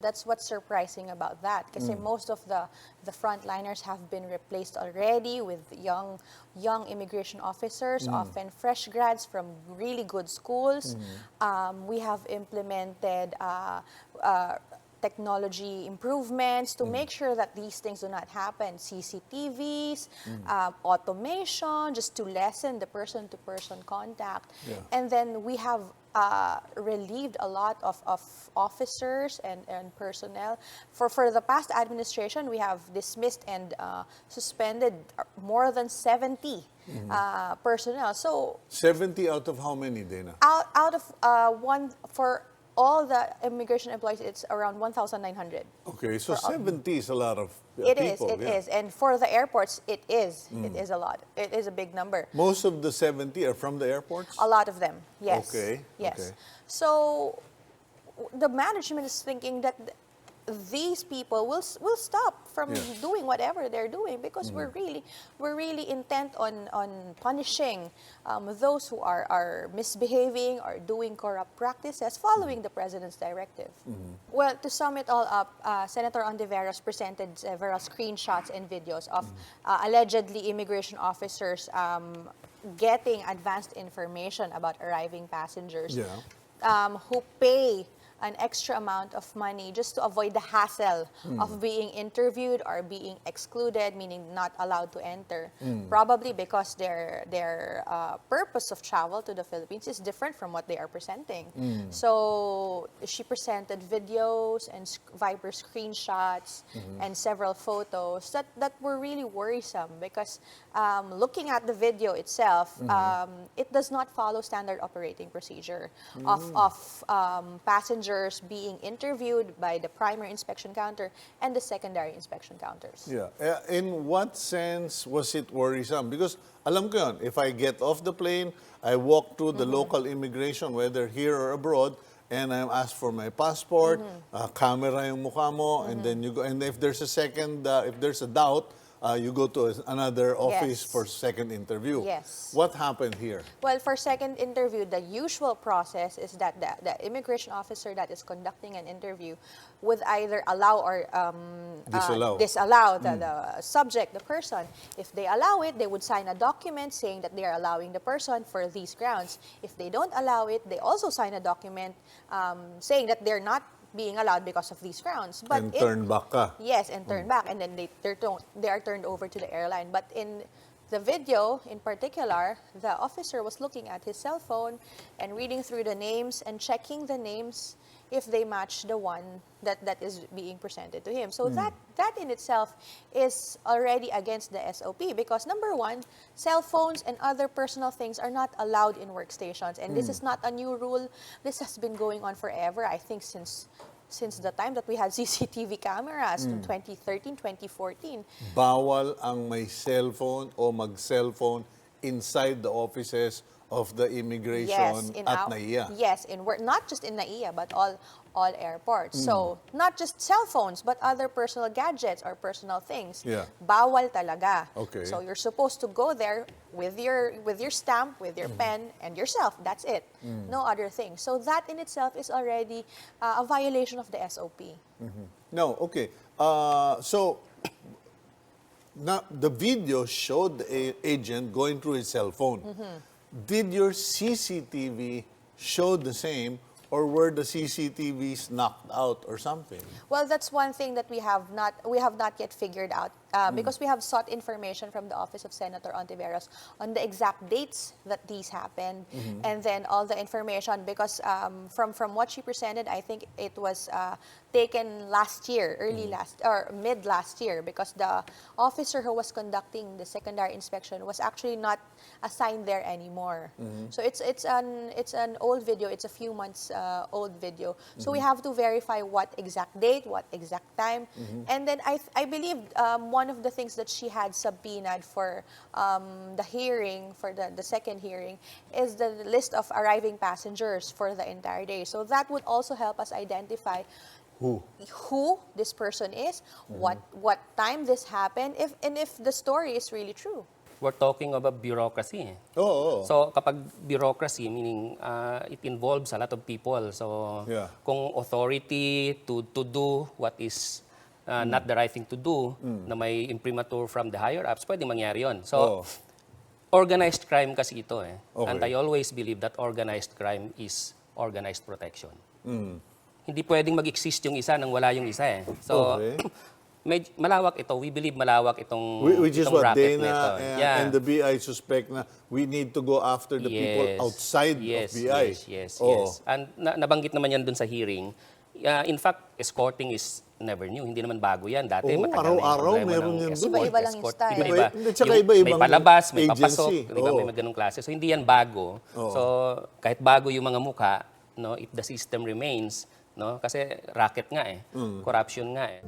That's what's surprising about that. Kasi most of the frontliners have been replaced already with young immigration officers, often fresh grads from really good schools. We have implemented technology improvements to make sure that these things do not happen. CCTVs, automation, just to lessen the person-to-person contact. Yeah. And then we have relieved a lot of officers and personnel. For the past administration, we have dismissed and suspended more than 70 personnel. So 70 out of how many, Dana? out of one for all the immigration employees, it's around 1,900. Okay, so 70 is a lot of It people. is. And for the airports, it is. It is a lot. It is a big number. Most of the 70 are from the airports? A lot of them, yes. Okay, Yes. okay. So the management is thinking that these people will stop from Yeah. doing whatever they're doing because we're really intent on punishing those who are misbehaving or doing corrupt practices following the president's directive. Well, to sum it all up, Senator Ontiveros presented several screenshots and videos of allegedly immigration officers getting advanced information about arriving passengers Yeah. who pay an extra amount of money just to avoid the hassle of being interviewed or being excluded, meaning not allowed to enter. Probably because their purpose of travel to the Philippines is different from what they are presenting. So she presented videos and Viber screenshots and several photos that were really worrisome because looking at the video itself, it does not follow standard operating procedure of passengers being interviewed by the primary inspection counter and the secondary inspection counters. Yeah. In what sense was it worrisome? Because alam ko yun, if I get off the plane, I walk to the local immigration, whether here or abroad, and I'm asked for my passport, camera yung mukha mo, and then you go. And if there's if there's a doubt, you go to another office Yes. for second interview. Yes. What happened here? Well, for second interview, the usual process is that the immigration officer that is conducting an interview would either allow or Disallow. the subject, the person. If they allow it, they would sign a document saying that they are allowing the person for these grounds. If they don't allow it, they also sign a document saying that they're not being allowed because of these grounds. But And turn back ka. Yes, and turn back, and then they are turned over to the airline. But in the video, in particular, the officer was looking at his cell phone and reading through the names and checking the names if they match the one that is being presented to him. So that in itself is already against the SOP because number one, cell phones and other personal things are not allowed in workstations, and this is not a new rule. This has been going on forever, I think since the time that we had CCTV cameras in 2013, 2014. Bawal ang may cellphone o mag-cellphone inside the offices of the immigration at NAIA. Yes, not just in NAIA, but all airports. So, not just cell phones, but other personal gadgets or personal things. Yeah. Bawal talaga. Okay. So, you're supposed to go there with your stamp, with your pen, and yourself. That's it. No other thing. So, that in itself is already a violation of the SOP. No, okay. So, now the video showed the agent going through his cell phone. Did your CCTV show the same, or were the CCTVs knocked out or something? Well, that's one thing that we have not yet figured out because we have sought information from the office of Senator Ontiveros on the exact dates that these happened, and then all the information because from what she presented, I think it was taken last year, mid last year, because the officer who was conducting the secondary inspection was actually not assigned there anymore. So it's an old video. It's a few months old video. So we have to verify what exact date, what exact time, and then I believe one of the things that she had subpoenaed for the hearing, for the second hearing, is the list of arriving passengers for the entire day. So that would also help us identify who this person is, what time this happened, if the story is really true. we're talking about bureaucracy. Oo. So kapag bureaucracy, meaning it involves a lot of people. So Yeah. kung authority to do what is not the right thing to do, na may imprimatur from the higher ups, pwede mangyari yun. Oo. So organized crime kasi ito eh. Okay. And I always believe that organized crime is organized protection. Hindi pwedeng mag-exist yung isa nang wala yung isa eh. So, Okay. malawak ito. We believe malawak itong Which is itong what racket Dana nito. and the BI suspect na we need to go after the people outside of BI. Yes. Oo. And nabanggit naman yan dun sa hearing. In fact, escorting is never new. Hindi naman bago yan. Dati Oo, matagal na yung araw-araw problema meron ng yan escort. dun. Iba-iba lang yung style. Iba-iba. Hindi, tsaka Yung iba-ibang may palabas, may agency. papasok. Di ba? Oo. May ganung klase. So, hindi yan bago. Oo. So, kahit bago yung mga mukha, no, if the system remains, no, kasi racket nga eh. Corruption nga eh.